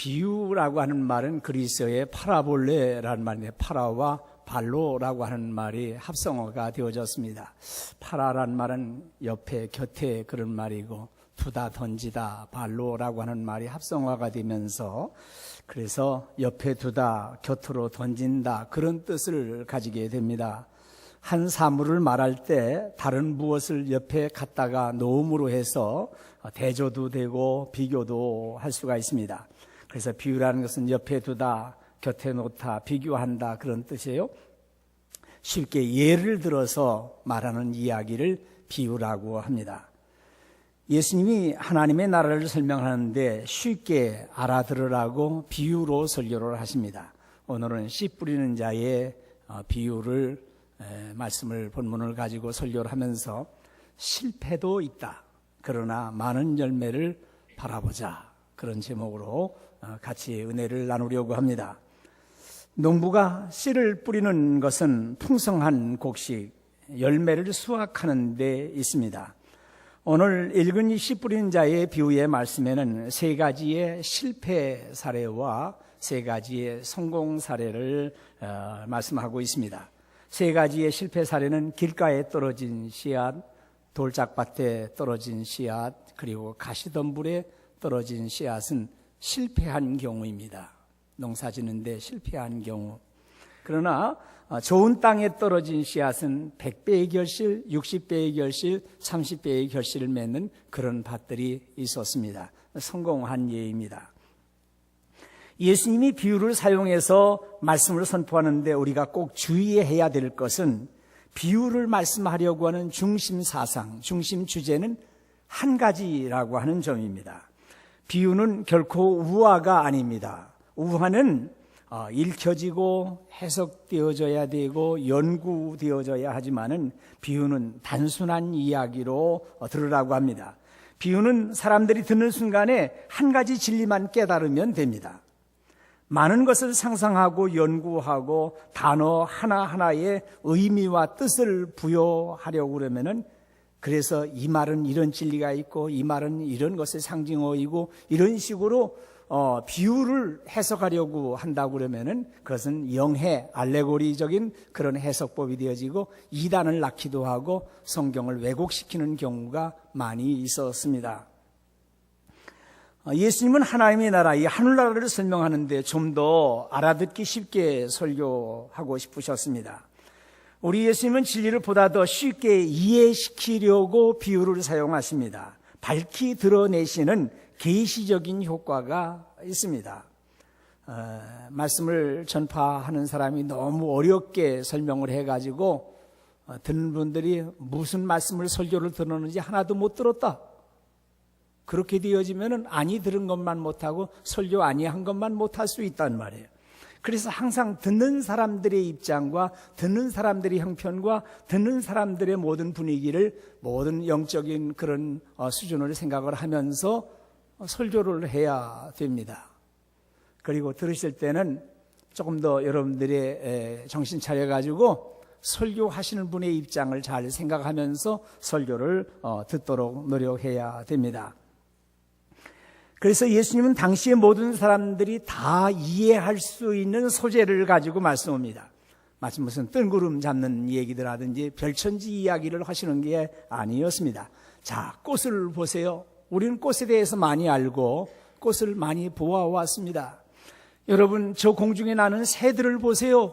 비유라고 하는 말은 그리스어의 파라볼레라는 말인데 파라와 발로라고 하는 말이 합성어가 되어졌습니다. 파라라는 말은 옆에, 곁에 그런 말이고 두다, 던지다, 발로라고 하는 말이 합성어가 되면서 그래서 옆에 두다, 곁으로 던진다 그런 뜻을 가지게 됩니다. 한 사물을 말할 때 다른 무엇을 옆에 갖다가 놓음으로 해서 대조도 되고 비교도 할 수가 있습니다. 그래서 비유라는 것은 옆에 두다, 곁에 놓다, 비교한다 그런 뜻이에요. 쉽게 예를 들어서 말하는 이야기를 비유라고 합니다. 예수님이 하나님의 나라를 설명하는데 쉽게 알아들으라고 비유로 설교를 하십니다. 오늘은 씨 뿌리는 자의 비유를 말씀을 본문을 가지고 설교를 하면서 실패도 있다. 그러나 많은 열매를 바라보자. 그런 제목으로 같이 은혜를 나누려고 합니다. 농부가 씨를 뿌리는 것은 풍성한 곡식, 열매를 수확하는 데 있습니다. 오늘 읽은 이 씨 뿌리는 자의 비유의 말씀에는 세 가지의 실패 사례와 세 가지의 성공 사례를 말씀하고 있습니다. 세 가지의 실패 사례는 길가에 떨어진 씨앗, 돌짝밭에 떨어진 씨앗, 그리고 가시덤불에 떨어진 씨앗은 실패한 경우입니다. 농사 짓는데 실패한 경우. 그러나 좋은 땅에 떨어진 씨앗은 100배의 결실, 60배의 결실, 30배의 결실을 맺는 그런 밭들이 있었습니다. 성공한 예입니다. 예수님이 비유를 사용해서 말씀을 선포하는데 우리가 꼭 주의해야 될 것은 비유를 말씀하려고 하는 중심 사상, 중심 주제는 한 가지라고 하는 점입니다. 비유는 결코 우화가 아닙니다. 우화는 읽혀지고 해석되어져야 되고 연구되어져야 하지만은 비유는 단순한 이야기로 들으라고 합니다. 비유는 사람들이 듣는 순간에 한 가지 진리만 깨달으면 됩니다. 많은 것을 상상하고 연구하고 단어 하나하나에 의미와 뜻을 부여하려고 그러면은 그래서 이 말은 이런 진리가 있고 이 말은 이런 것의 상징어이고 이런 식으로 비유를 해석하려고 한다고 그러면은 그것은 영해, 알레고리적인 그런 해석법이 되어지고 이단을 낳기도 하고 성경을 왜곡시키는 경우가 많이 있었습니다. 예수님은 하나님의 나라, 이 하늘나라를 설명하는데 좀 더 알아듣기 쉽게 설교하고 싶으셨습니다. 우리 예수님은 진리를 보다 더 쉽게 이해시키려고 비유를 사용하십니다. 밝히 드러내시는 계시적인 효과가 있습니다. 말씀을 전파하는 사람이 너무 어렵게 설명을 해가지고 듣는 분들이 무슨 말씀을 설교를 들었는지 하나도 못 들었다. 그렇게 되어지면은 아니 들은 것만 못하고 설교 아니한 것만 못할 수 있단 말이에요. 그래서 항상 듣는 사람들의 입장과 듣는 사람들의 형편과 듣는 사람들의 모든 분위기를 모든 영적인 그런 수준을 생각을 하면서 설교를 해야 됩니다. 그리고 들으실 때는 조금 더 여러분들의 정신 차려가지고 설교하시는 분의 입장을 잘 생각하면서 설교를 듣도록 노력해야 됩니다. 그래서 예수님은 당시의 모든 사람들이 다 이해할 수 있는 소재를 가지고 말씀합니다. 마치 무슨 뜬구름 잡는 얘기들 하든지 별천지 이야기를 하시는 게 아니었습니다. 자, 꽃을 보세요. 우리는 꽃에 대해서 많이 알고 꽃을 많이 보아왔습니다. 여러분, 저 공중에 나는 새들을 보세요.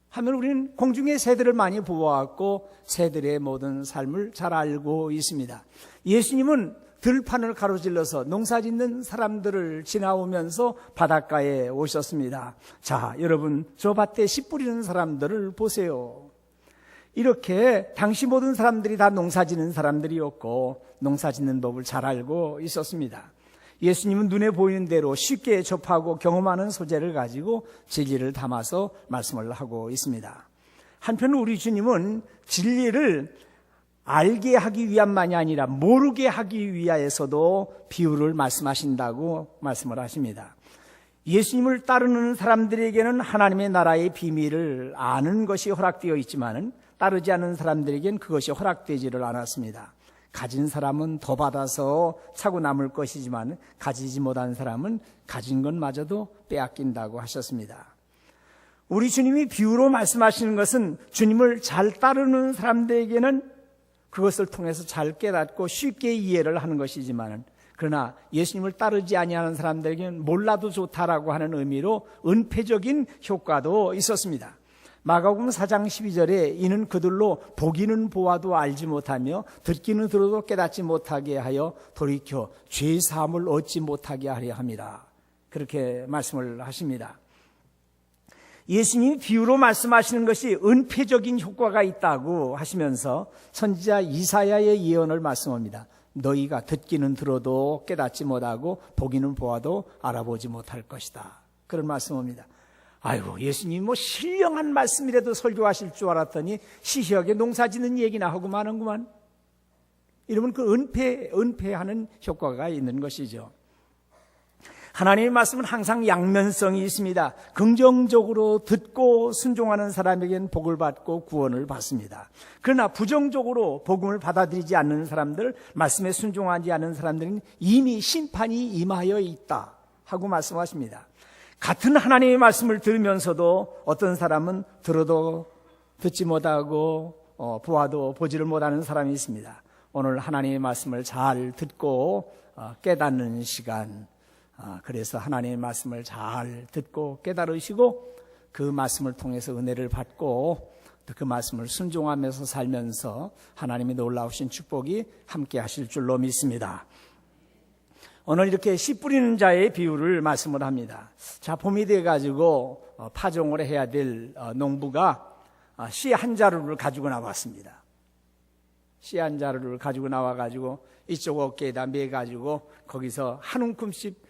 하면 우리는 공중의 새들을 많이 보아왔고 새들의 모든 삶을 잘 알고 있습니다. 예수님은 들판을 가로질러서 농사짓는 사람들을 지나오면서 바닷가에 오셨습니다. 자, 여러분, 저 밭에 씨 뿌리는 사람들을 보세요. 이렇게 당시 모든 사람들이 다 농사짓는 사람들이었고 농사짓는 법을 잘 알고 있었습니다. 예수님은 눈에 보이는 대로 쉽게 접하고 경험하는 소재를 가지고 진리를 담아서 말씀을 하고 있습니다. 한편 우리 주님은 진리를 알게 하기 위함만이 아니라 모르게 하기 위하여서도 비유를 말씀하신다고 말씀을 하십니다. 예수님을 따르는 사람들에게는 하나님의 나라의 비밀을 아는 것이 허락되어 있지만은 따르지 않는 사람들에게는 그것이 허락되지를 않았습니다. 가진 사람은 더 받아서 차고 남을 것이지만 가지지 못한 사람은 가진 것마저도 빼앗긴다고 하셨습니다. 우리 주님이 비유로 말씀하시는 것은 주님을 잘 따르는 사람들에게는 그것을 통해서 잘 깨닫고 쉽게 이해를 하는 것이지만, 그러나 예수님을 따르지 아니하는 사람들에게는 몰라도 좋다라고 하는 의미로 은폐적인 효과도 있었습니다. 마가복음 4장 12절에 이는 그들로 보기는 보아도 알지 못하며 듣기는 들어도 깨닫지 못하게 하여 돌이켜 죄 사함을 얻지 못하게 하려 함이라, 그렇게 말씀을 하십니다. 예수님이 비유로 말씀하시는 것이 은폐적인 효과가 있다고 하시면서 선지자 이사야의 예언을 말씀합니다. 너희가 듣기는 들어도 깨닫지 못하고 보기는 보아도 알아보지 못할 것이다, 그런 말씀입니다. 아이고, 예수님이 뭐 신령한 말씀이라도 설교하실 줄 알았더니 시시하게 농사짓는 얘기나 하고 마는구만. 이러면 그 은폐하는 효과가 있는 것이죠. 하나님의 말씀은 항상 양면성이 있습니다. 긍정적으로 듣고 순종하는 사람에게는 복을 받고 구원을 받습니다. 그러나 부정적으로 복음을 받아들이지 않는 사람들, 말씀에 순종하지 않는 사람들은 이미 심판이 임하여 있다 하고 말씀하십니다. 같은 하나님의 말씀을 들으면서도 어떤 사람은 들어도 듣지 못하고 보아도 보지를 못하는 사람이 있습니다. 오늘 하나님의 말씀을 잘 듣고 깨닫는 시간, 그래서 하나님의 말씀을 잘 듣고 깨달으시고 그 말씀을 통해서 은혜를 받고 또 그 말씀을 순종하면서 살면서 하나님의 놀라우신 축복이 함께 하실 줄로 믿습니다. 오늘 이렇게 씨 뿌리는 자의 비유를 말씀을 합니다. 자, 봄이 돼가지고 파종을 해야 될 농부가 씨 한 자루를 가지고 나왔습니다. 씨 한 자루를 가지고 나와가지고 이쪽 어깨에다 매가지고 거기서 한 움큼씩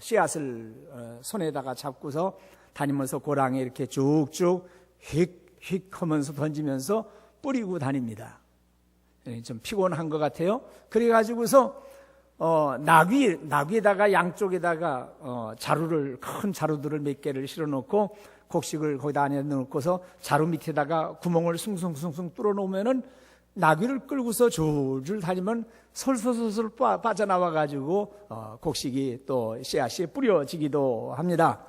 씨앗을 손에다가 잡고서 다니면서 고랑에 이렇게 쭉쭉 휙휙 하면서 던지면서 뿌리고 다닙니다. 좀 피곤한 것 같아요. 그래가지고서 나귀에다가 양쪽에다가 큰 자루들을 몇 개를 실어놓고 곡식을 거기다 안에 넣고서 자루 밑에다가 구멍을 숭숭숭숭 뚫어 놓으면은 나귀를 끌고서 줄줄 다니면 솔솔솔솔 빠져나와가지고 곡식이 또 씨앗이 뿌려지기도 합니다.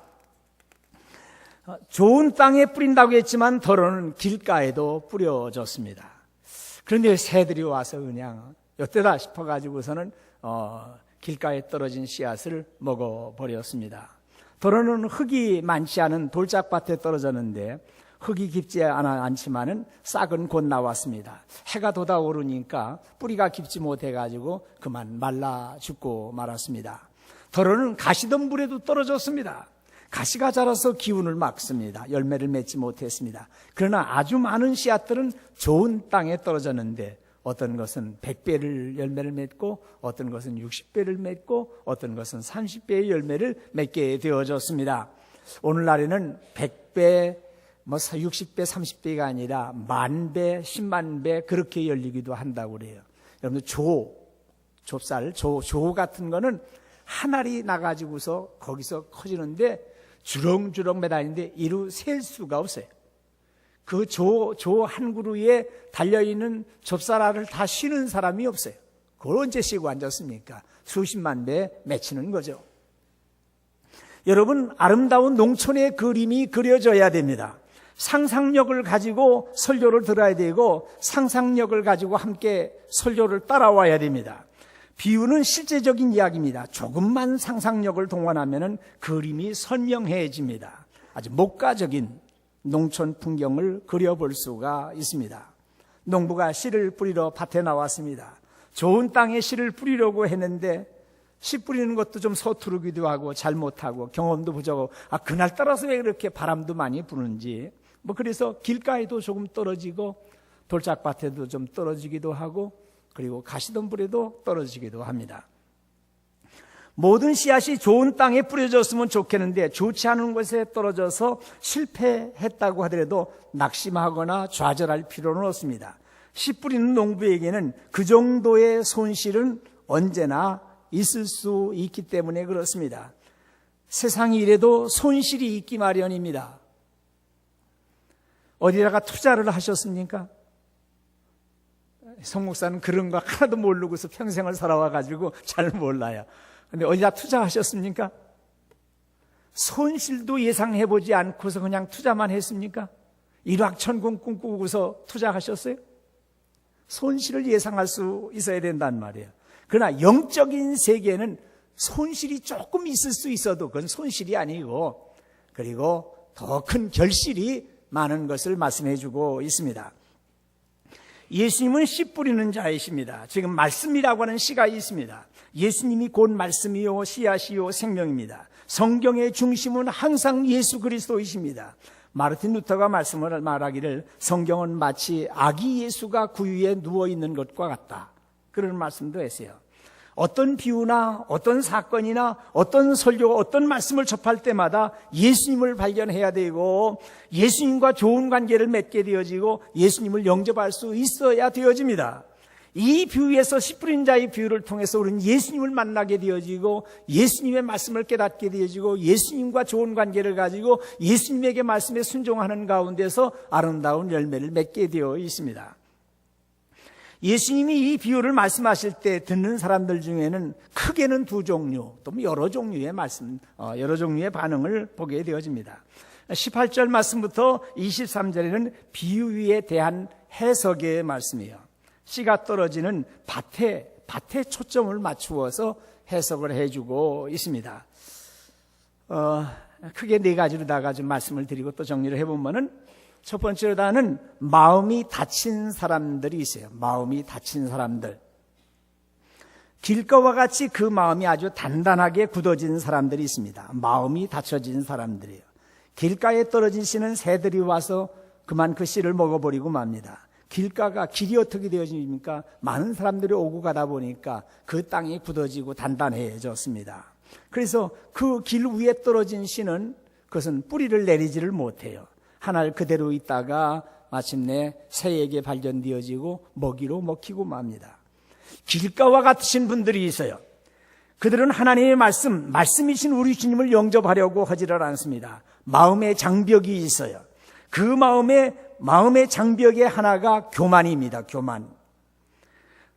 좋은 땅에 뿌린다고 했지만 더러는 길가에도 뿌려졌습니다. 그런데 새들이 와서 그냥 엿되다 싶어가지고서는 길가에 떨어진 씨앗을 먹어버렸습니다. 더러는 흙이 많지 않은 돌짝밭에 떨어졌는데 흙이 깊지 않지만은 싹은 곧 나왔습니다. 해가 돋아오르니까 뿌리가 깊지 못해가지고 그만 말라 죽고 말았습니다. 더러는 가시덤불에도 떨어졌습니다. 가시가 자라서 기운을 막습니다. 열매를 맺지 못했습니다. 그러나 아주 많은 씨앗들은 좋은 땅에 떨어졌는데 어떤 것은 100배를 열매를 맺고 어떤 것은 60배를 맺고 어떤 것은 30배의 열매를 맺게 되어졌습니다. 오늘날에는 100배, 60배, 30배가 아니라 10,000배, 10만 배 그렇게 열리기도 한다고 그래요. 여러분들 좁쌀, 조 같은 거는 한 알이 나가지고서 거기서 커지는데 주렁주렁 매다니는데 이루 셀 수가 없어요. 그 조 한 그루에 달려있는 좁쌀알을 다 쉬는 사람이 없어요. 그걸 언제 쉬고 앉았습니까? 수십만 배 맺히는 거죠. 여러분, 아름다운 농촌의 그림이 그려져야 됩니다. 상상력을 가지고 설교를 들어야 되고 상상력을 가지고 함께 설교를 따라와야 됩니다. 비유는 실제적인 이야기입니다. 조금만 상상력을 동원하면 그림이 선명해집니다. 아주 목가적인 농촌 풍경을 그려볼 수가 있습니다. 농부가 씨를 뿌리러 밭에 나왔습니다. 좋은 땅에 씨를 뿌리려고 했는데 씨 뿌리는 것도 좀 서투르기도 하고 잘못하고 경험도 부족하고 그날따라서 왜 그렇게 바람도 많이 부는지 그래서 길가에도 조금 떨어지고 돌짝밭에도 좀 떨어지기도 하고 그리고 가시덤불에도 떨어지기도 합니다. 모든 씨앗이 좋은 땅에 뿌려졌으면 좋겠는데 좋지 않은 곳에 떨어져서 실패했다고 하더라도 낙심하거나 좌절할 필요는 없습니다. 씨 뿌리는 농부에게는 그 정도의 손실은 언제나 있을 수 있기 때문에 그렇습니다. 세상이 이래도 손실이 있기 마련입니다. 어디다가 투자를 하셨습니까? 송 목사는 그런 거 하나도 모르고서 평생을 살아와가지고 잘 몰라요. 근데 어디다 투자하셨습니까? 손실도 예상해보지 않고서 그냥 투자만 했습니까? 일확천금 꿈꾸고서 투자하셨어요? 손실을 예상할 수 있어야 된단 말이에요. 그러나 영적인 세계는 손실이 조금 있을 수 있어도 그건 손실이 아니고, 그리고 더 큰 결실이 많은 것을 말씀해 주고 있습니다. 예수님은 씨 뿌리는 자이십니다. 지금 말씀이라고 하는 씨가 있습니다. 예수님이 곧 말씀이요 씨앗이요 생명입니다. 성경의 중심은 항상 예수 그리스도이십니다. 마르틴 루터가 말씀을 말하기를 성경은 마치 아기 예수가 구유에 누워있는 것과 같다, 그런 말씀도 했어요. 어떤 비유나 어떤 사건이나 어떤 설교가 어떤 말씀을 접할 때마다 예수님을 발견해야 되고 예수님과 좋은 관계를 맺게 되어지고 예수님을 영접할 수 있어야 되어집니다. 이 비유에서 씨 뿌린 자의 비유를 통해서 우리는 예수님을 만나게 되어지고 예수님의 말씀을 깨닫게 되어지고 예수님과 좋은 관계를 가지고 예수님에게 말씀에 순종하는 가운데서 아름다운 열매를 맺게 되어 있습니다. 예수님이 이 비유를 말씀하실 때 듣는 사람들 중에는 크게는 두 종류, 또 여러 종류의 말씀, 여러 종류의 반응을 보게 되어집니다. 18절 말씀부터 23절에는 비유에 대한 해석의 말씀이에요. 씨가 떨어지는 밭에 초점을 맞추어서 해석을 해주고 있습니다. 크게 네 가지로다가 좀 말씀을 드리고 또 정리를 해보면은, 첫 번째로다는 마음이 다친 사람들이 있어요. 마음이 다친 사람들. 길가와 같이 그 마음이 아주 단단하게 굳어진 사람들이 있습니다. 마음이 닫혀진 사람들이에요. 길가에 떨어진 씨는 새들이 와서 그만 그 씨를 먹어버리고 맙니다. 길이 어떻게 되어집니까? 많은 사람들이 오고 가다 보니까 그 땅이 굳어지고 단단해졌습니다. 그래서 그 길 위에 떨어진 씨는 그것은 뿌리를 내리지를 못해요. 하늘 그대로 있다가 마침내 새에게 발견되어지고 먹이로 먹히고 맙니다. 길가와 같으신 분들이 있어요. 그들은 하나님의 말씀이신 우리 주님을 영접하려고 하지를 않습니다. 마음의 장벽이 있어요. 그 마음의 장벽의 하나가 교만입니다.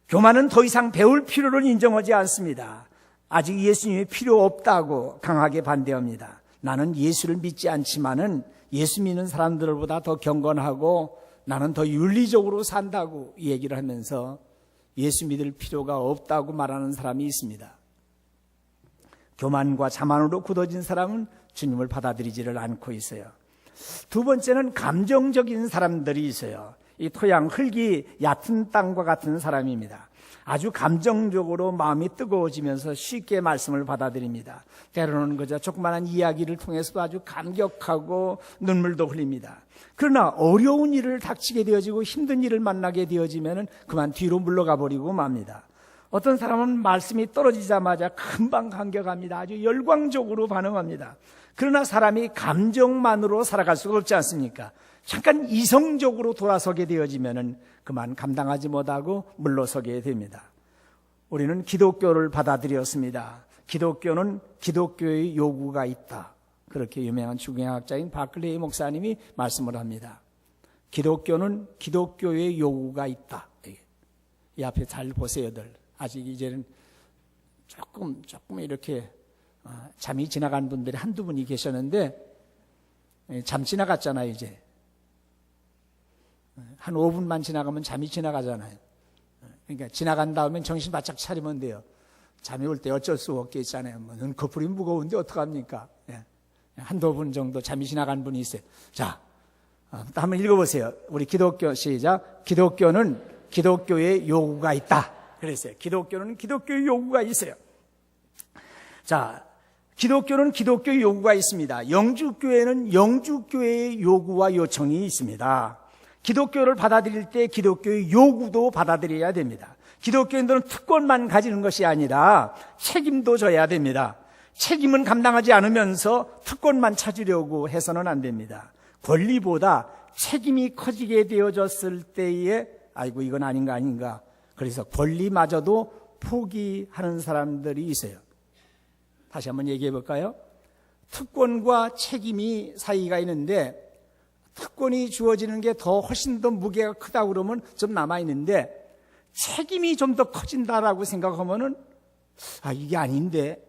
교만은 더 이상 배울 필요를 인정하지 않습니다. 아직 예수님이 필요 없다고 강하게 반대합니다. 나는 예수를 믿지 않지만은 예수 믿는 사람들보다 더 경건하고 나는 더 윤리적으로 산다고 얘기를 하면서 예수 믿을 필요가 없다고 말하는 사람이 있습니다. 교만과 자만으로 굳어진 사람은 주님을 받아들이지를 않고 있어요. 두 번째는 감정적인 사람들이 있어요. 이 토양, 흙이 얕은 땅과 같은 사람입니다. 아주 감정적으로 마음이 뜨거워지면서 쉽게 말씀을 받아들입니다. 때로는 그저 조그마한 이야기를 통해서도 아주 감격하고 눈물도 흘립니다. 그러나 어려운 일을 닥치게 되어지고 힘든 일을 만나게 되어지면 그만 뒤로 물러가 버리고 맙니다. 어떤 사람은 말씀이 떨어지자마자 금방 감격합니다. 아주 열광적으로 반응합니다. 그러나 사람이 감정만으로 살아갈 수가 없지 않습니까? 잠깐 이성적으로 돌아서게 되어지면 그만 감당하지 못하고 물러서게 됩니다. 우리는 기독교를 받아들였습니다. 기독교는 기독교의 요구가 있다. 그렇게 유명한 주경학자인 바클레이 목사님이 말씀을 합니다. 기독교는 기독교의 요구가 있다. 이 앞에 잘 보세요들. 아직 이제는 조금 이렇게 잠이 지나간 분들이 한두 분이 계셨는데 잠 지나갔잖아요. 이제 한 5분만 지나가면 잠이 지나가잖아요. 그러니까 지나간 다음엔 정신 바짝 차리면 돼요. 잠이 올 때 어쩔 수 없겠잖아요. 눈 거풀이 무거운데 어떡합니까? 한두 분 정도 잠이 지나간 분이 있어요. 자, 한번 읽어보세요. 우리 기독교 시작. 기독교는 기독교의 요구가 있다. 그랬어요. 기독교는 기독교의 요구가 있어요. 자, 기독교는 기독교의 요구가 있습니다. 영주교회는 영주교회의 요구와 요청이 있습니다. 기독교를 받아들일 때 기독교의 요구도 받아들여야 됩니다. 기독교인들은 특권만 가지는 것이 아니라 책임도 져야 됩니다. 책임은 감당하지 않으면서 특권만 찾으려고 해서는 안 됩니다. 권리보다 책임이 커지게 되어졌을 때에 아이고 이건 아닌가 그래서 권리마저도 포기하는 사람들이 있어요. 다시 한번 얘기해 볼까요? 특권과 책임이 사이가 있는데 특권이 주어지는 게 훨씬 더 무게가 크다고 그러면 좀 남아있는데 책임이 좀 더 커진다라고 생각하면은 이게 아닌데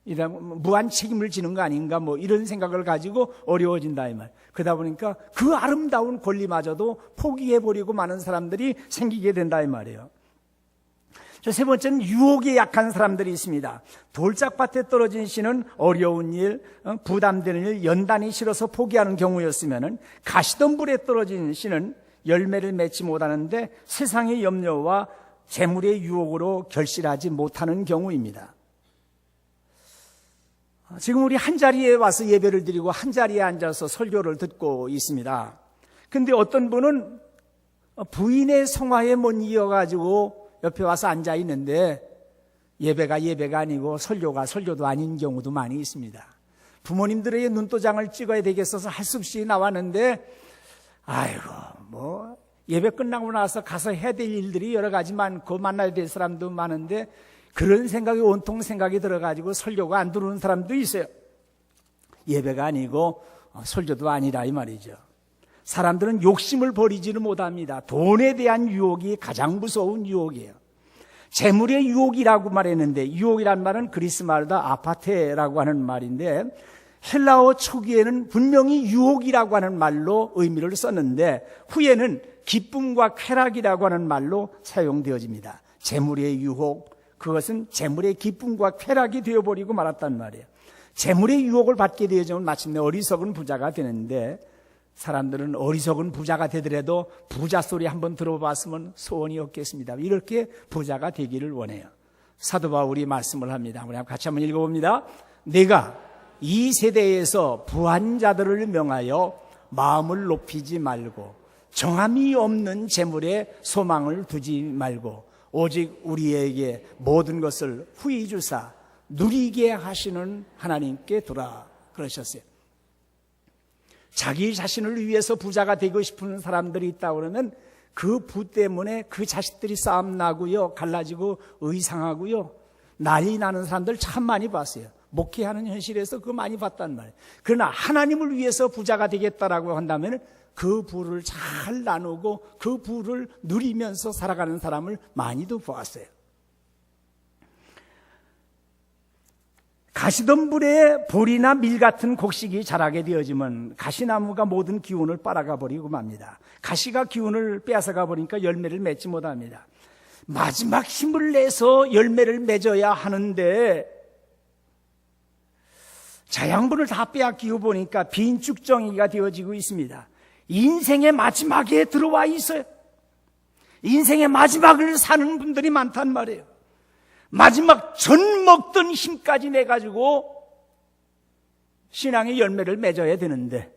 무한 책임을 지는 거 아닌가 이런 생각을 가지고 어려워진다 이 말. 그러다 보니까 그 아름다운 권리마저도 포기해버리고 많은 사람들이 생기게 된다 이 말이에요. 세 번째는 유혹에 약한 사람들이 있습니다. 돌짝밭에 떨어진 씨는 어려운 일, 부담되는 일, 연단이 싫어서 포기하는 경우였으면 가시덤불에 떨어진 씨는 열매를 맺지 못하는데 세상의 염려와 재물의 유혹으로 결실하지 못하는 경우입니다. 지금 우리 한자리에 와서 예배를 드리고 한자리에 앉아서 설교를 듣고 있습니다. 근데 어떤 분은 부인의 성화에 못 이어가지고 옆에 와서 앉아 있는데 예배가 예배가 아니고 설교가 설교도 아닌 경우도 많이 있습니다. 부모님들에게 눈도장을 찍어야 되겠어서 할 수 없이 나왔는데 예배 끝나고 나서 가서 해야 될 일들이 여러 가지 많고 만나야 될 사람도 많은데 그런 생각이 온통 생각이 들어가지고 설교가 안 들어오는 사람도 있어요. 예배가 아니고 설교도 아니라 이 말이죠. 사람들은 욕심을 버리지를 못합니다. 돈에 대한 유혹이 가장 무서운 유혹이에요. 재물의 유혹이라고 말했는데 유혹이란 말은 그리스 말로 아파테라고 하는 말인데 헬라어 초기에는 분명히 유혹이라고 하는 말로 의미를 썼는데 후에는 기쁨과 쾌락이라고 하는 말로 사용되어집니다. 재물의 유혹, 그것은 재물의 기쁨과 쾌락이 되어버리고 말았단 말이에요. 재물의 유혹을 받게 되어지면 마침내 어리석은 부자가 되는데 사람들은 어리석은 부자가 되더라도 부자 소리 한번 들어봤으면 소원이 없겠습니다. 이렇게 부자가 되기를 원해요. 사도 바울이 말씀을 합니다. 우리 같이 한번 읽어봅니다. 내가 이 세대에서 부한 자들을 명하여 마음을 높이지 말고 정함이 없는 재물에 소망을 두지 말고 오직 우리에게 모든 것을 후히 주사 누리게 하시는 하나님께 두라 그러셨어요. 자기 자신을 위해서 부자가 되고 싶은 사람들이 있다고 그러면 그 부 때문에 그 자식들이 싸움 나고요, 갈라지고 의상하고요, 난리 나는 사람들 참 많이 봤어요. 목회하는 현실에서 그거 많이 봤단 말이에요. 그러나 하나님을 위해서 부자가 되겠다라고 한다면 그 부를 잘 나누고 그 부를 누리면서 살아가는 사람을 많이도 보았어요. 가시덤불에 볼이나 밀 같은 곡식이 자라게 되어지면 가시나무가 모든 기운을 빨아가 버리고 맙니다. 가시가 기운을 빼앗아가 버리니까 열매를 맺지 못합니다. 마지막 힘을 내서 열매를 맺어야 하는데 자양분을 다 빼앗기고 보니까 빈죽정이가 되어지고 있습니다. 인생의 마지막에 들어와 있어요. 인생의 마지막을 사는 분들이 많단 말이에요. 마지막 전 먹던 힘까지 내가지고 신앙의 열매를 맺어야 되는데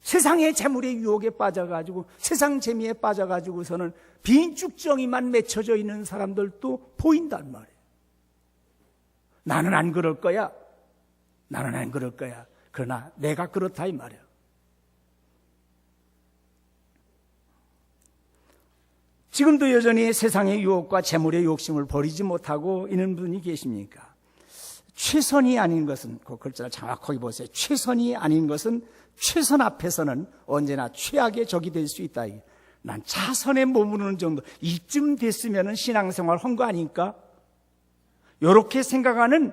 세상의 재물의 유혹에 빠져가지고 세상 재미에 빠져가지고서는 빈죽정이만 맺혀져 있는 사람들도 보인단 말이에요. 나는 안 그럴 거야. 나는 안 그럴 거야. 그러나 내가 그렇다 이 말이에요. 지금도 여전히 세상의 유혹과 재물의 욕심을 버리지 못하고 있는 분이 계십니까? 최선이 아닌 것은, 그 글자를 정확하게 보세요. 최선이 아닌 것은 최선 앞에서는 언제나 최악의 적이 될 수 있다. 난 차선에 머무르는 정도, 이쯤 됐으면 신앙생활 한 거 아닐까? 이렇게 생각하는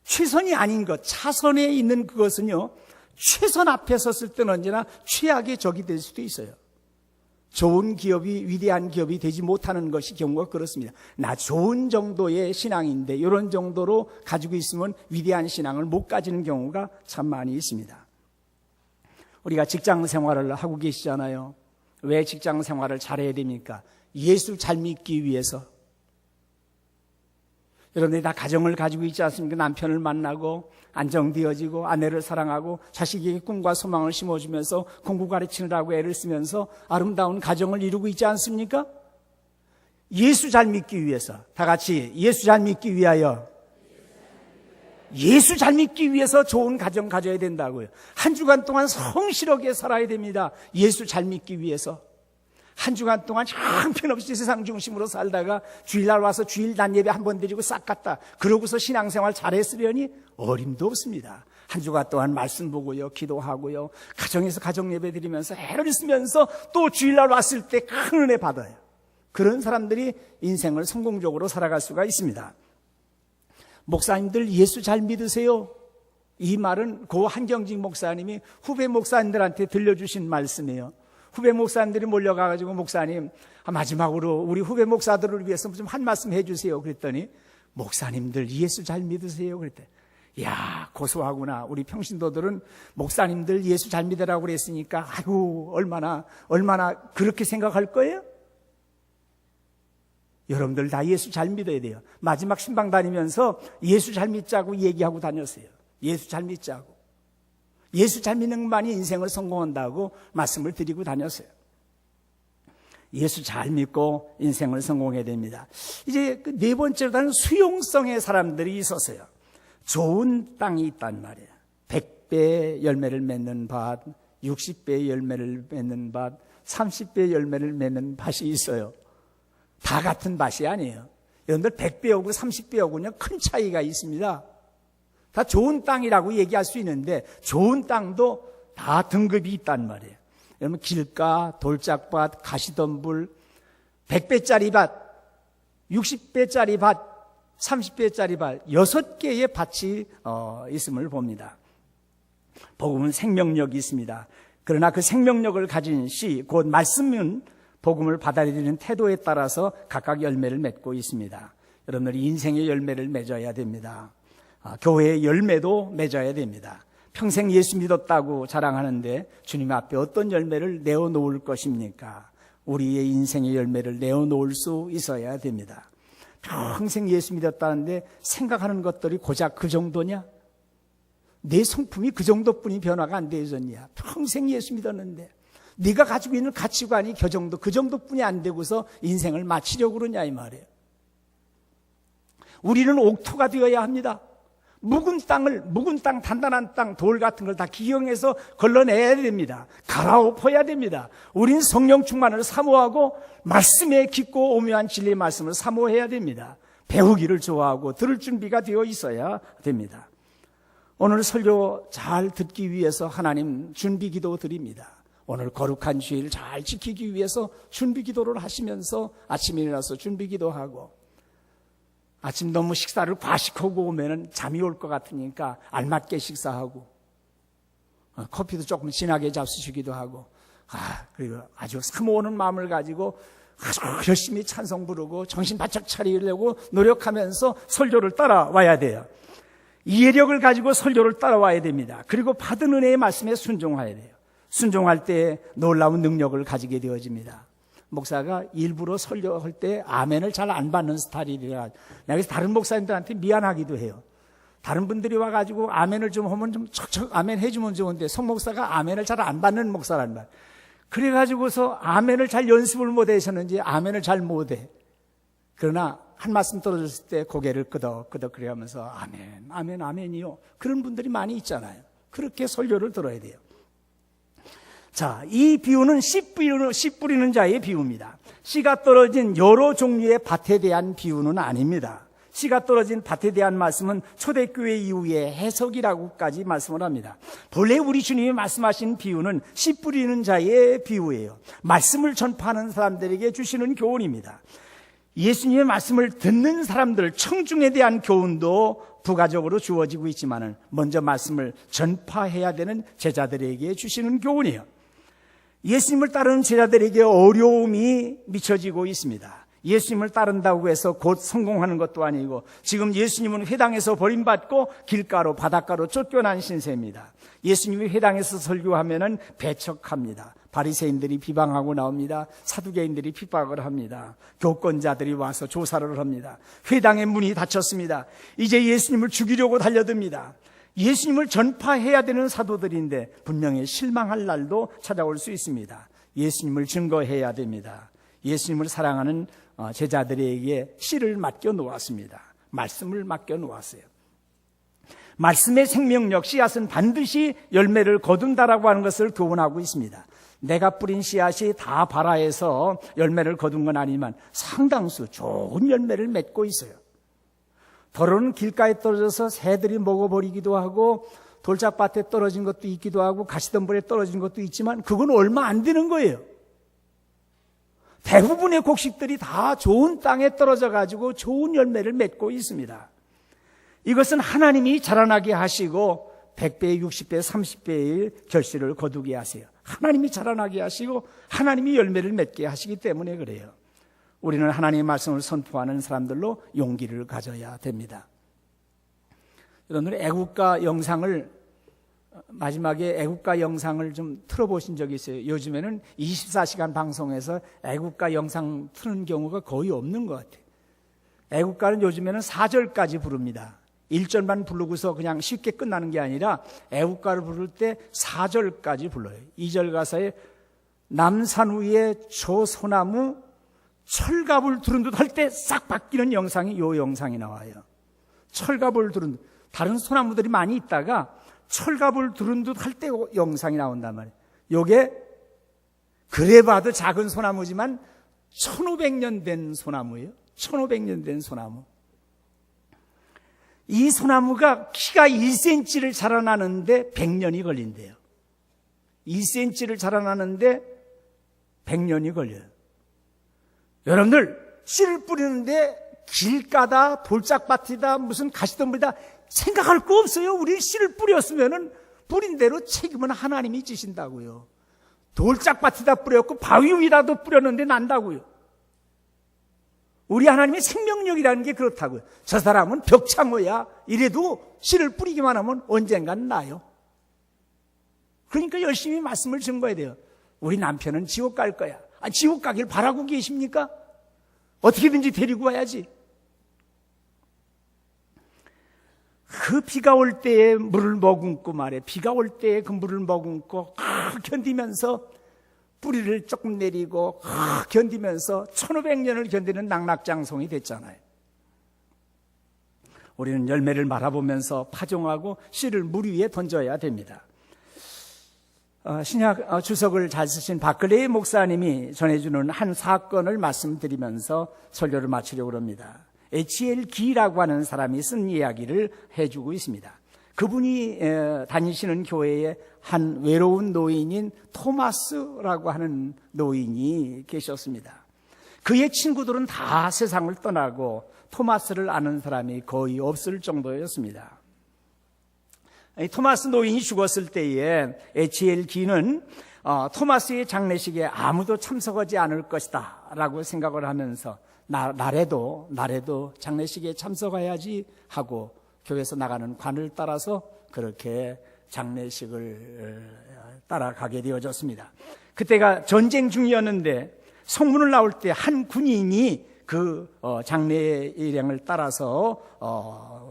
최선이 아닌 것, 차선에 있는 그것은요, 최선 앞에 섰을 때는 언제나 최악의 적이 될 수도 있어요. 좋은 기업이 위대한 기업이 되지 못하는 것이 경우가 그렇습니다. 나 좋은 정도의 신앙인데 이런 정도로 가지고 있으면 위대한 신앙을 못 가지는 경우가 참 많이 있습니다. 우리가 직장 생활을 하고 계시잖아요. 왜 직장 생활을 잘해야 됩니까? 예수 잘 믿기 위해서. 여러분들이 다 가정을 가지고 있지 않습니까? 남편을 만나고 안정되어지고 아내를 사랑하고 자식에게 꿈과 소망을 심어주면서 공부 가르치느라고 애를 쓰면서 아름다운 가정을 이루고 있지 않습니까? 예수 잘 믿기 위해서. 다 같이 예수 잘 믿기 위하여. 예수 잘 믿기 위해서 좋은 가정 가져야 된다고요. 한 주간 동안 성실하게 살아야 됩니다. 예수 잘 믿기 위해서. 한 주간 동안 형편없이 세상 중심으로 살다가 주일날 와서 주일 난 예배 한 번 드리고 싹 갔다 그러고서 신앙생활 잘했으려니 어림도 없습니다. 한 주간 동안 말씀 보고요, 기도하고요, 가정에서 가정 예배 드리면서 애를 쓰면서 또 주일날 왔을 때 큰 은혜 받아요. 그런 사람들이 인생을 성공적으로 살아갈 수가 있습니다. 목사님들 예수 잘 믿으세요? 이 말은 고 한경직 목사님이 후배 목사님들한테 들려주신 말씀이에요. 후배 목사님들이 몰려가가지고 목사님 마지막으로 우리 후배 목사들을 위해서 좀 한 말씀 해주세요. 그랬더니 목사님들 예수 잘 믿으세요? 그랬더니 야 고소하구나. 우리 평신도들은 목사님들 예수 잘 믿으라고 그랬으니까 아이고 얼마나 그렇게 생각할 거예요? 여러분들 다 예수 잘 믿어야 돼요. 마지막 신방 다니면서 예수 잘 믿자고 얘기하고 다녔어요. 예수 잘 믿자고. 예수 잘 믿는 것만이 인생을 성공한다고 말씀을 드리고 다녔어요. 예수 잘 믿고 인생을 성공해야 됩니다. 이제 그 네 번째로는 수용성의 사람들이 있었어요. 좋은 땅이 있단 말이에요. 100배의 열매를 맺는 밭, 60배의 열매를 맺는 밭, 30배의 열매를 맺는 밭이 있어요. 다 같은 밭이 아니에요. 여러분들 100배하고 30배하고는 큰 차이가 있습니다. 다 좋은 땅이라고 얘기할 수 있는데 좋은 땅도 다 등급이 있단 말이에요. 여러분 길가, 돌짝밭, 가시덤불, 100배짜리 밭, 60배짜리 밭, 30배짜리 밭 6개의 밭이 있음을 봅니다. 복음은 생명력이 있습니다. 그러나 그 생명력을 가진 씨, 곧 말씀은 복음을 받아들이는 태도에 따라서 각각 열매를 맺고 있습니다. 여러분들이 인생의 열매를 맺어야 됩니다. 교회의 열매도 맺어야 됩니다. 평생 예수 믿었다고 자랑하는데 주님 앞에 어떤 열매를 내어놓을 것입니까? 우리의 인생의 열매를 내어놓을 수 있어야 됩니다. 평생 예수 믿었다는데 생각하는 것들이 고작 그 정도냐? 내 성품이 그 정도뿐이 변화가 안 되었냐? 평생 예수 믿었는데 네가 가지고 있는 가치관이 그 정도뿐이 안 되고서 인생을 마치려고 그러냐 이 말이에요. 우리는 옥토가 되어야 합니다. 묵은 땅, 단단한 땅, 돌 같은 걸 다 기경해서 걸러내야 됩니다. 갈아엎어야 됩니다. 우린 성령 충만을 사모하고 말씀에 깊고 오묘한 진리의 말씀을 사모해야 됩니다. 배우기를 좋아하고 들을 준비가 되어 있어야 됩니다. 오늘 설교 잘 듣기 위해서 하나님 준비 기도 드립니다. 오늘 거룩한 주일 잘 지키기 위해서 준비 기도를 하시면서 아침에 일어나서 준비 기도하고 아침 너무 식사를 과식하고 오면은 잠이 올 것 같으니까 알맞게 식사하고 커피도 조금 진하게 잡수시기도 하고 그리고 아주 사모하는 마음을 가지고 아주 열심히 찬송 부르고 정신 바짝 차리려고 노력하면서 설교를 따라와야 돼요. 이해력을 가지고 설교를 따라와야 됩니다. 그리고 받은 은혜의 말씀에 순종해야 돼요. 순종할 때 놀라운 능력을 가지게 되어집니다. 목사가 일부러 설교할 때 아멘을 잘 안 받는 스타일이라 그래서 다른 목사님들한테 미안하기도 해요. 다른 분들이 와가지고 아멘을 좀 하면 좀 척척 아멘 해주면 좋은데 송 목사가 아멘을 잘 안 받는 목사란 말. 그래가지고서 아멘을 잘 연습을 못하셨는지 아멘을 잘 못해. 그러나 한 말씀 떨어졌을 때 고개를 끄덕끄덕 그래하면서 아멘, 아멘, 아멘이요. 그런 분들이 많이 있잖아요. 그렇게 설교를 들어야 돼요. 자, 이 비유는 씨 뿌리는 자의 비유입니다. 씨가 떨어진 여러 종류의 밭에 대한 비유는 아닙니다. 씨가 떨어진 밭에 대한 말씀은 초대교회 이후의 해석이라고까지 말씀을 합니다. 본래 우리 주님이 말씀하신 비유는 씨 뿌리는 자의 비유예요. 말씀을 전파하는 사람들에게 주시는 교훈입니다. 예수님의 말씀을 듣는 사람들, 청중에 대한 교훈도 부가적으로 주어지고 있지만은 먼저 말씀을 전파해야 되는 제자들에게 주시는 교훈이에요. 예수님을 따르는 제자들에게 어려움이 미쳐지고 있습니다. 예수님을 따른다고 해서 곧 성공하는 것도 아니고 지금 예수님은 회당에서 버림받고 길가로 바닷가로 쫓겨난 신세입니다. 예수님이 회당에서 설교하면은 배척합니다. 바리새인들이 비방하고 나옵니다. 사두개인들이 핍박을 합니다. 교권자들이 와서 조사를 합니다. 회당의 문이 닫혔습니다. 이제 예수님을 죽이려고 달려듭니다. 예수님을 전파해야 되는 사도들인데 분명히 실망할 날도 찾아올 수 있습니다. 예수님을 증거해야 됩니다. 예수님을 사랑하는 제자들에게 씨를 맡겨 놓았습니다. 말씀을 맡겨 놓았어요. 말씀의 생명력, 씨앗은 반드시 열매를 거둔다라고 하는 것을 교훈하고 있습니다. 내가 뿌린 씨앗이 다 발아해서 열매를 거둔 건 아니지만 상당수 좋은 열매를 맺고 있어요. 더러운 길가에 떨어져서 새들이 먹어버리기도 하고 돌짝밭에 떨어진 것도 있기도 하고 가시덤불에 떨어진 것도 있지만 그건 얼마 안 되는 거예요. 대부분의 곡식들이 다 좋은 땅에 떨어져 가지고 좋은 열매를 맺고 있습니다. 이것은 하나님이 자라나게 하시고 100배, 60배, 30배의 결실을 거두게 하세요. 하나님이 자라나게 하시고 하나님이 열매를 맺게 하시기 때문에 그래요. 우리는 하나님의 말씀을 선포하는 사람들로 용기를 가져야 됩니다. 여러분들 마지막에 애국가 영상을 좀 틀어보신 적이 있어요. 요즘에는 24시간 방송에서 애국가 영상 트는 경우가 거의 없는 것 같아요. 애국가는 요즘에는 4절까지 부릅니다. 1절만 부르고서 그냥 쉽게 끝나는 게 아니라 애국가를 부를 때 4절까지 불러요. 2절 가사에 남산 위에 저 소나무 철갑을 두른 듯 할 때 싹 바뀌는 영상이 요 영상이 나와요. 철갑을 두른 듯. 다른 소나무들이 많이 있다가 철갑을 두른 듯 할 때 영상이 나온단 말이에요. 요게 그래 봐도 작은 소나무지만 1500년 된 소나무예요. 1500년 된 소나무. 이 소나무가 키가 1cm를 자라나는데 100년이 걸린대요. 2cm를 자라나는데 100년이 걸려요. 여러분들 씨를 뿌리는데 길가다 돌짝밭이다 무슨 가시덤불이다 생각할 거 없어요. 우리 씨를 뿌렸으면은 뿌린 대로 책임은 하나님이 지신다고요. 돌짝밭에다 뿌렸고 바위 위라도 뿌렸는데 난다고요. 우리 하나님의 생명력이라는 게 그렇다고요. 저 사람은 벽창호야 이래도 씨를 뿌리기만 하면 언젠간 나요. 그러니까 열심히 말씀을 증거해야 돼요. 우리 남편은 지옥 갈 거야. 지옥 가길 바라고 계십니까? 어떻게든지 데리고 와야지. 그 비가 올 때에 물을 머금고 말해. 비가 올 때에 그 물을 머금고 견디면서 뿌리를 조금 내리고 견디면서 1500년을 견디는 낙낙장송이 됐잖아요. 우리는 열매를 말아보면서 파종하고 씨를 물 위에 던져야 됩니다. 신약 주석을 잘 쓰신 박글레이 목사님이 전해주는 한 사건을 말씀드리면서 설교를 마치려고 합니다. H.L. 기라고 하는 사람이 쓴 이야기를 해주고 있습니다. 그분이 다니시는 교회에 한 외로운 노인인 토마스라고 하는 노인이 계셨습니다. 그의 친구들은 다 세상을 떠나고 토마스를 아는 사람이 거의 없을 정도였습니다. 토마스 노인이 죽었을 때에 H.L. 기는 토마스의 장례식에 아무도 참석하지 않을 것이다 라고 생각을 하면서 나래도 장례식에 참석해야지 하고 교회에서 나가는 관을 따라서 그렇게 장례식을 따라가게 되어졌습니다. 그때가 전쟁 중이었는데 성문을 나올 때 한 군인이 그 장례 일행을 따라서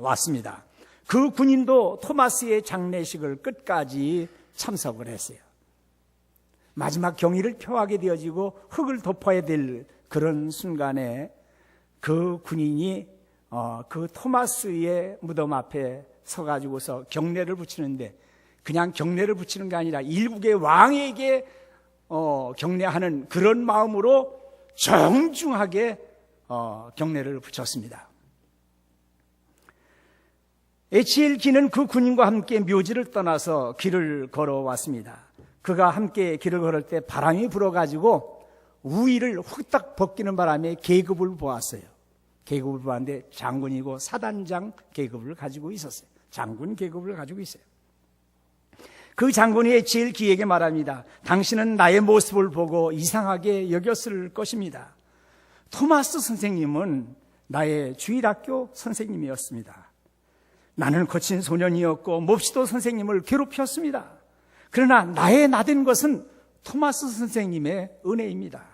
왔습니다. 그 군인도 토마스의 장례식을 끝까지 참석을 했어요. 마지막 경의를 표하게 되어지고 흙을 덮어야 될 그런 순간에 그 군인이 그 토마스의 무덤 앞에 서가지고서 경례를 붙이는데 그냥 경례를 붙이는 게 아니라 일국의 왕에게 경례하는 그런 마음으로 정중하게 경례를 붙였습니다. H.L. 기는 그 군인과 함께 묘지를 떠나서 길을 걸어왔습니다. 그가 함께 길을 걸을 때 바람이 불어가지고 우위를 후딱 벗기는 바람에 계급을 보았어요. 계급을 보았는데 장군이고 사단장 계급을 가지고 있었어요. 장군 계급을 가지고 있어요. 그 장군이 H.L. 기에게 말합니다. 당신은 나의 모습을 보고 이상하게 여겼을 것입니다. 토마스 선생님은 나의 주일학교 선생님이었습니다. 나는 거친 소년이었고 몹시도 선생님을 괴롭혔습니다. 그러나 나의 나된 것은 토마스 선생님의 은혜입니다.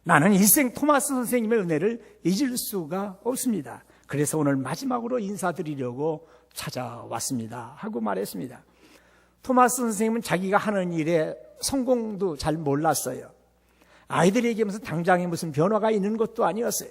나는 일생 토마스 선생님의 은혜를 잊을 수가 없습니다. 그래서 오늘 마지막으로 인사드리려고 찾아왔습니다 하고 말했습니다. 토마스 선생님은 자기가 하는 일에 성공도 잘 몰랐어요. 아이들에게 무슨 당장에 무슨 변화가 있는 것도 아니었어요.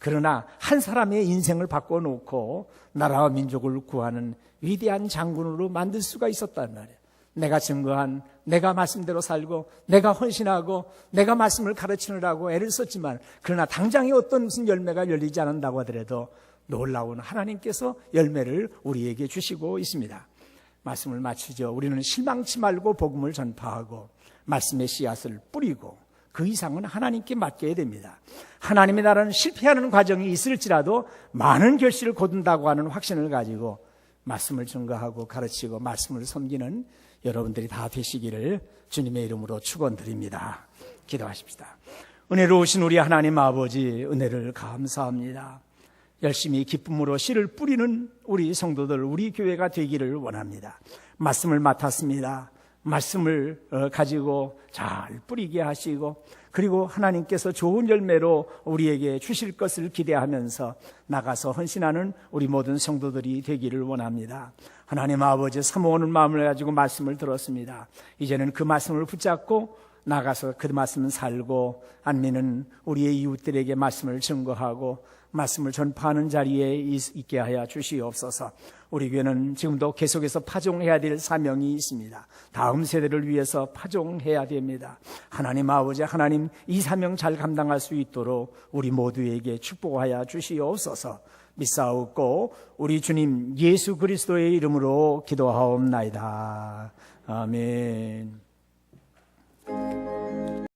그러나 한 사람의 인생을 바꿔놓고 나라와 민족을 구하는 위대한 장군으로 만들 수가 있었단 말이에요. 내가 증거한, 내가 말씀대로 살고 내가 헌신하고 내가 말씀을 가르치느라고 애를 썼지만, 그러나 당장에 어떤 무슨 열매가 열리지 않는다고 하더라도 놀라운 하나님께서 열매를 우리에게 주시고 있습니다. 말씀을 마치죠. 우리는 실망치 말고 복음을 전파하고 말씀의 씨앗을 뿌리고 그 이상은 하나님께 맡겨야 됩니다. 하나님의 나라는 실패하는 과정이 있을지라도 많은 결실을 거둔다고 하는 확신을 가지고 말씀을 증거하고 가르치고 말씀을 섬기는 여러분들이 다 되시기를 주님의 이름으로 축원드립니다. 기도하십시다. 은혜로우신 우리 하나님 아버지, 은혜를 감사합니다. 열심히 기쁨으로 씨를 뿌리는 우리 성도들, 우리 교회가 되기를 원합니다. 말씀을 맡았습니다. 말씀을 가지고 잘 뿌리게 하시고, 그리고 하나님께서 좋은 열매로 우리에게 주실 것을 기대하면서 나가서 헌신하는 우리 모든 성도들이 되기를 원합니다. 하나님 아버지, 사모하는 마음을 가지고 말씀을 들었습니다. 이제는 그 말씀을 붙잡고 나가서 그 말씀을 살고, 안미는 우리의 이웃들에게 말씀을 증거하고 말씀을 전파하는 자리에 있게 하여 주시옵소서. 우리 교회는 지금도 계속해서 파종해야 될 사명이 있습니다. 다음 세대를 위해서 파종해야 됩니다. 하나님 아버지, 하나님 이 사명 잘 감당할 수 있도록 우리 모두에게 축복하여 주시옵소서. 믿사옵고 우리 주님 예수 그리스도의 이름으로 기도하옵나이다. 아멘.